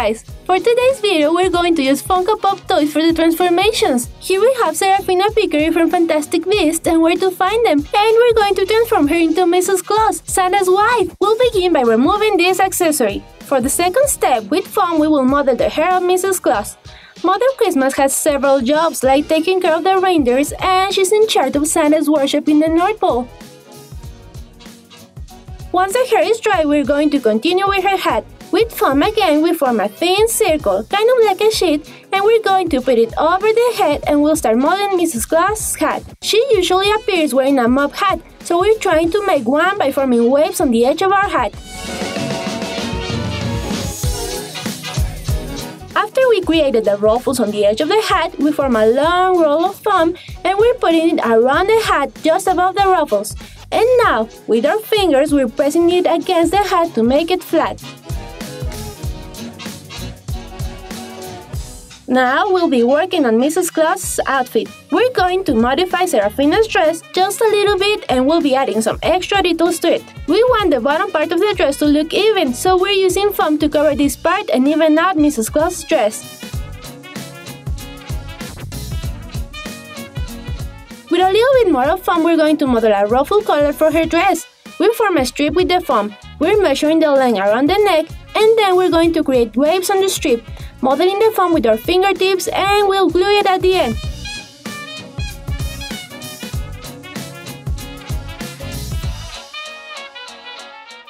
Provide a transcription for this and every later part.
guys! For today's video, we're going to use Funko Pop toys for the transformations. Here we have Serafina Pickery from Fantastic Beasts and where to find them. And we're going to transform her into Mrs. Claus, Santa's wife. We'll begin by removing this accessory. For the second step, with foam we will model the hair of Mrs. Claus. Mother Christmas has several jobs like taking care of the reindeers, and she's in charge of Santa's worship in the North Pole. Once the hair is dry, we're going to continue with her hat. With foam again, we form a thin circle, kind of like a sheet, and we're going to put it over the head and we'll start modeling Mrs. Claus' hat. She usually appears wearing a mob hat, so we're trying to make one by forming waves on the edge of our hat. After we created the ruffles on the edge of the hat, we form a long roll of foam and we're putting it around the hat just above the ruffles. And now, with our fingers, we're pressing it against the hat to make it flat. Now we'll be working on Mrs. Claus' outfit. We're going to modify Serafina's dress just a little bit and we'll be adding some extra details to it. We want the bottom part of the dress to look even, so we're using foam to cover this part and even out Mrs. Claus' dress. With a little bit more of foam, we're going to model a ruffle color for her dress. We form a strip with the foam. We're measuring the length around the neck, and then we're going to create waves on the strip, modeling the foam with our fingertips, and we'll glue it at the end.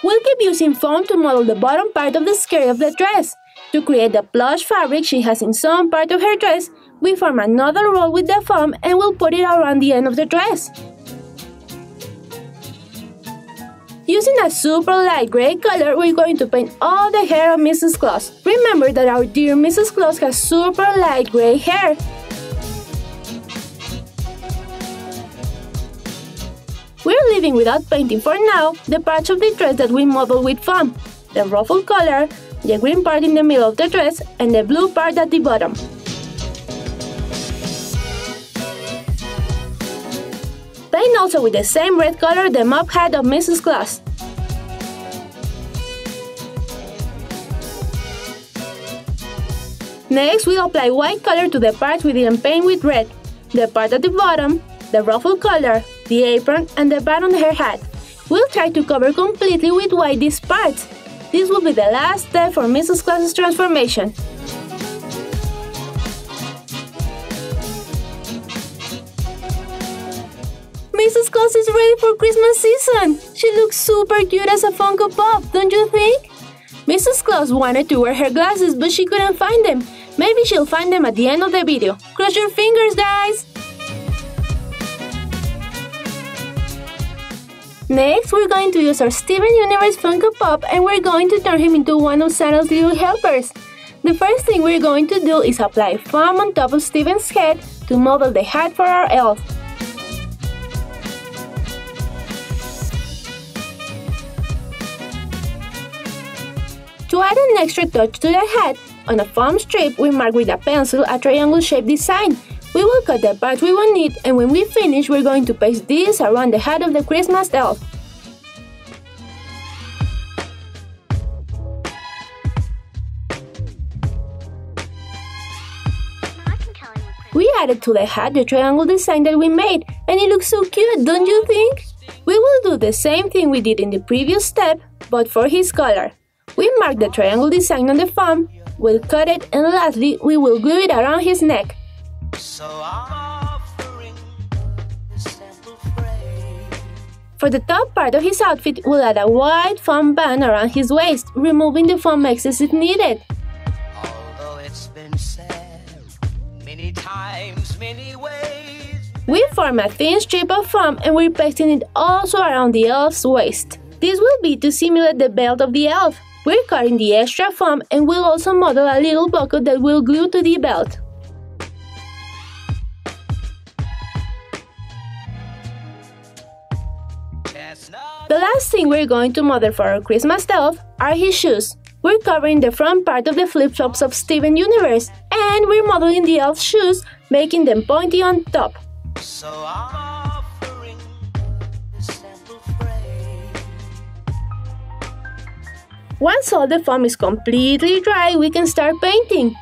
We'll keep using foam to model the bottom part of the skirt of the dress. To create the plush fabric she has in some part of her dress, we form another roll with the foam and we'll put it around the end of the dress. Using a super light gray color, we're going to paint all the hair of Mrs. Claus. Remember that our dear Mrs. Claus has super light gray hair. We're leaving without painting for now the parts of the dress that we modeled with foam, the ruffle color, the green part in the middle of the dress, and the blue part at the bottom. Paint also with the same red color the mob hat of Mrs. Claus. Next, we'll apply white color to the parts we didn't paint with red, the part at the bottom, the ruffle color, the apron, and the band on her hat. We'll try to cover completely with white these parts. This will be the last step for Mrs. Claus' transformation. Mrs. Claus is ready for Christmas season! She looks super cute as a Funko Pop, don't you think? Mrs. Claus wanted to wear her glasses, but she couldn't find them. Maybe she'll find them at the end of the video. Cross your fingers, guys! Next, we're going to use our Steven Universe Funko Pop and we're going to turn him into one of Santa's little helpers. The first thing we're going to do is apply foam on top of Steven's head to model the hat for our elf. To add an extra touch to the hat, on a foam strip we mark with a pencil a triangle-shaped design. We will cut the parts we won't need, and when we finish we're going to paste this around the hat of the Christmas elf. We added to the hat the triangle design that we made, and it looks so cute, don't you think? We will do the same thing we did in the previous step, but for his collar. We mark the triangle design on the foam, we'll cut it, and lastly, we will glue it around his neck. For the top part of his outfit, we'll add a white foam band around his waist, removing the foam excess if needed. Although it's been said many times, many ways. We form a thin strip of foam and we're pasting it also around the elf's waist. This will be to simulate the belt of the elf. We're cutting the extra foam and we'll also model a little buckle that we'll glue to the belt. The last thing we're going to model for our Christmas elf are his shoes. We're covering the front part of the flip-flops of Steven Universe, and we're modeling the elf's shoes, making them pointy on top. So offering this simple phrase. Once all the foam is completely dry, we can start painting.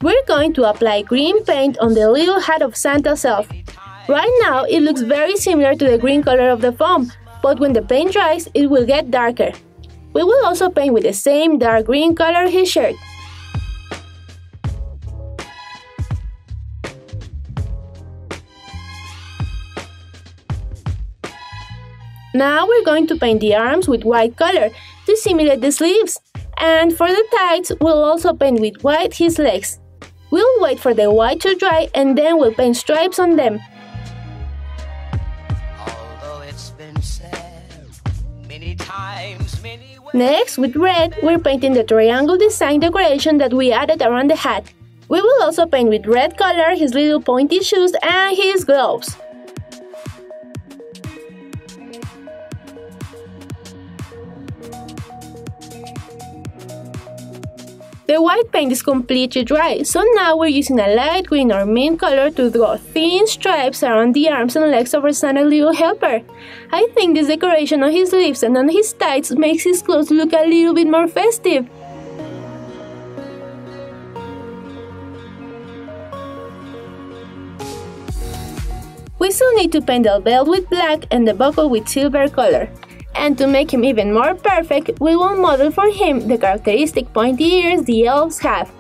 We're going to apply green paint on the little hat of Santa's elf. Right now, it looks very similar to the green color of the foam, but when the paint dries, it will get darker. We will also paint with the same dark green color his shirt. Now we're going to paint the arms with white color to simulate the sleeves. And for the tights, we'll also paint with white his legs. We'll wait for the white to dry and then we'll paint stripes on them. Next, with red, we're painting the triangle design decoration that we added around the hat. We will also paint with red color his little pointy shoes and his gloves. The white paint is completely dry, so now we're using a light green or mint color to draw thin stripes around the arms and legs of our Santa's little helper. I think this decoration on his sleeves and on his tights makes his clothes look a little bit more festive. We still need to paint the belt with black and the buckle with silver color. And to make him even more perfect, we will model for him the characteristic pointy ears the elves have.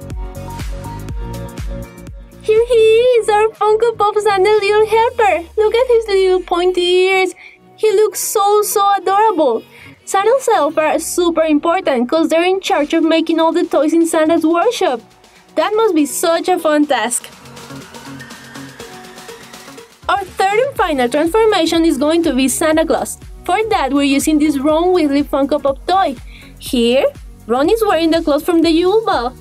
Here he is, our Funko Pop Santa little helper! Look at his little pointy ears! He looks so adorable! Santa's elves are super important because they're in charge of making all the toys in Santa's workshop. That must be such a fun task! Our third and final transformation is going to be Santa Claus. For that, we're using this Ron Weasley Funko Pop toy. Here, Ron is wearing the clothes from the Yule Ball,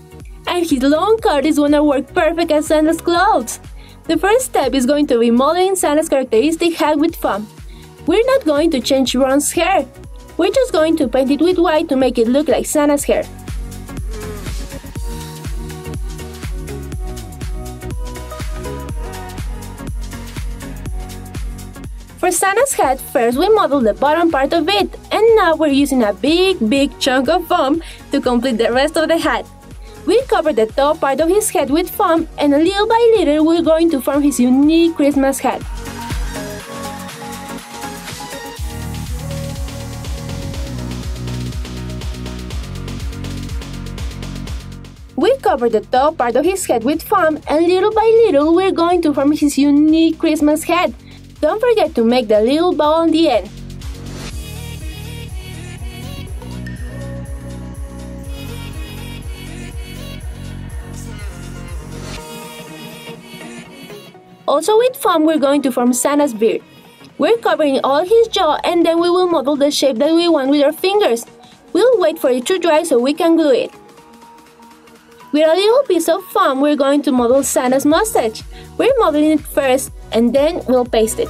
and his long coat is gonna work perfect as Santa's clothes. The first step is going to be modeling Santa's characteristic hat with foam. We're not going to change Ron's hair. We're just going to paint it with white to make it look like Santa's hair. For Santa's hat, first we modeled the bottom part of it, and now we're using a big chunk of foam to complete the rest of the hat. We covered the top part of his head with foam, and little by little we're going to form his unique Christmas hat. We covered the top part of his head with foam, and little by little we're going to form his unique Christmas hat. Don't forget to make the little bow on the end. Also with foam, we're going to form Santa's beard. We're covering all his jaw and then we will model the shape that we want with our fingers. We'll wait for it to dry so we can glue it. With a little piece of foam, we're going to model Santa's mustache. We're modeling it first and then we'll paste it.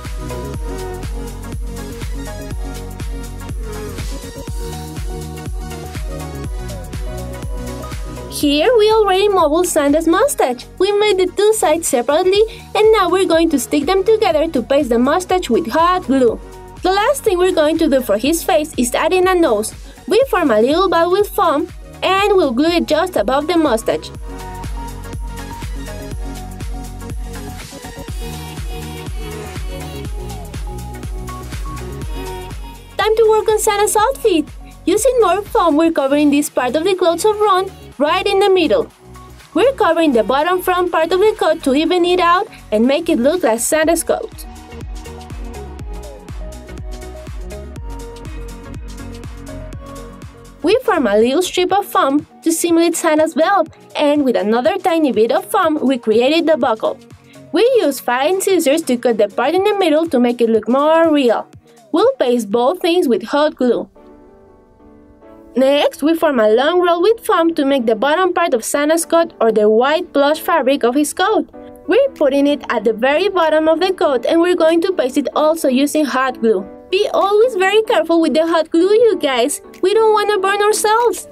Here we already modeled Santa's mustache. We made the two sides separately and now we're going to stick them together to paste the mustache with hot glue. The last thing we're going to do for his face is add in a nose. We form a little ball with foam and we'll glue it just above the mustache. Time to work on Santa's outfit! Using more foam, we're covering this part of the clothes of Ron right in the middle. We're covering the bottom front part of the coat to even it out and make it look like Santa's coat. We form a little strip of foam to simulate Santa's belt, and with another tiny bit of foam, we created the buckle. We use fine scissors to cut the part in the middle to make it look more real. We'll paste both things with hot glue. Next, we form a long roll with foam to make the bottom part of Santa's coat or the white plush fabric of his coat. We're putting it at the very bottom of the coat and we're going to paste it also using hot glue. Be always very careful with the hot glue, you guys. We don't want to burn ourselves.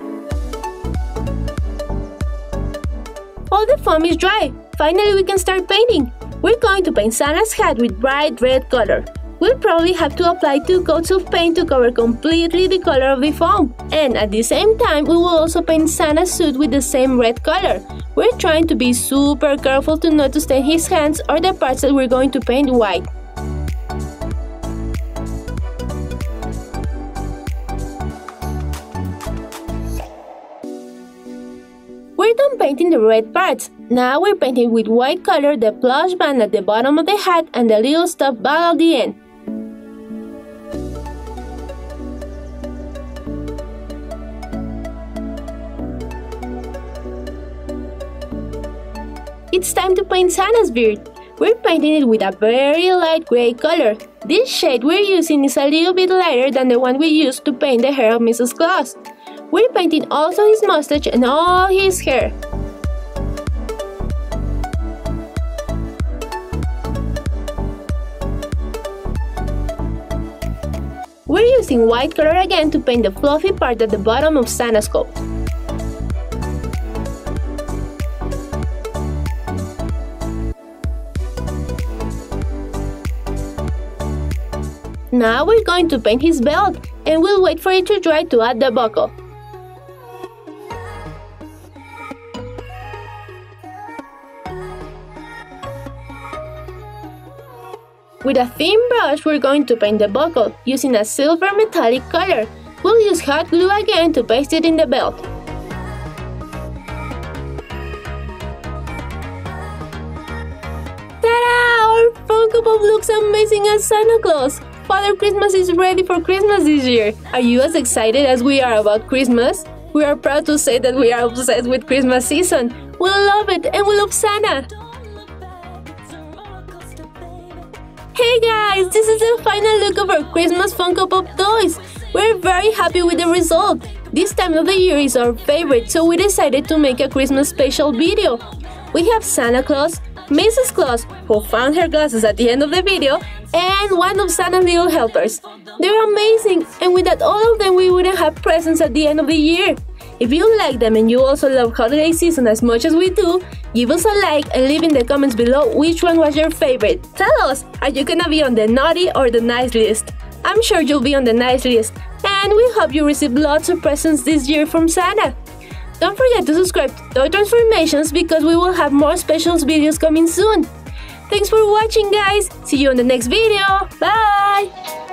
All the foam is dry. Finally, we can start painting. We're going to paint Santa's hat with bright red color. We'll probably have to apply 2 coats of paint to cover completely the color of the foam. And at the same time, we will also paint Santa's suit with the same red color. We're trying to be super careful to not to stain his hands or the parts that we're going to paint white. We're done painting the red parts. Now we're painting with white color the plush band at the bottom of the hat and the little stuffed bag at the end. It's time to paint Santa's beard. We're painting it with a very light gray color. This shade we're using is a little bit lighter than the one we used to paint the hair of Mrs. Claus. We're painting also his mustache and all his hair. We're using white color again to paint the fluffy part at the bottom of Santa's coat. Now we're going to paint his belt, and we'll wait for it to dry to add the buckle. With a thin brush, we're going to paint the buckle, using a silver metallic color. We'll use hot glue again to paste it in the belt. Ta-da! Our Funko Pop looks amazing as Santa Claus! Father Christmas is ready for Christmas this year. Are you as excited as we are about Christmas? We are proud to say that we are obsessed with Christmas season. We love it and we love Santa! Hey guys, this is the final look of our Christmas Funko Pop toys. We're very happy with the result. This time of the year is our favorite, so we decided to make a Christmas special video. We have Santa Claus, Mrs. Claus, who found her glasses at the end of the video, and one of Santa's little helpers. They're amazing, and without all of them we wouldn't have presents at the end of the year. If you like them and you also love holiday season as much as we do, give us a like and leave in the comments below which one was your favorite. Tell us, are you gonna be on the naughty or the nice list? I'm sure you'll be on the nice list, and we hope you receive lots of presents this year from Santa. Don't forget to subscribe to Toy Transformations because we will have more special videos coming soon. Thanks for watching guys, see you on the next video, bye!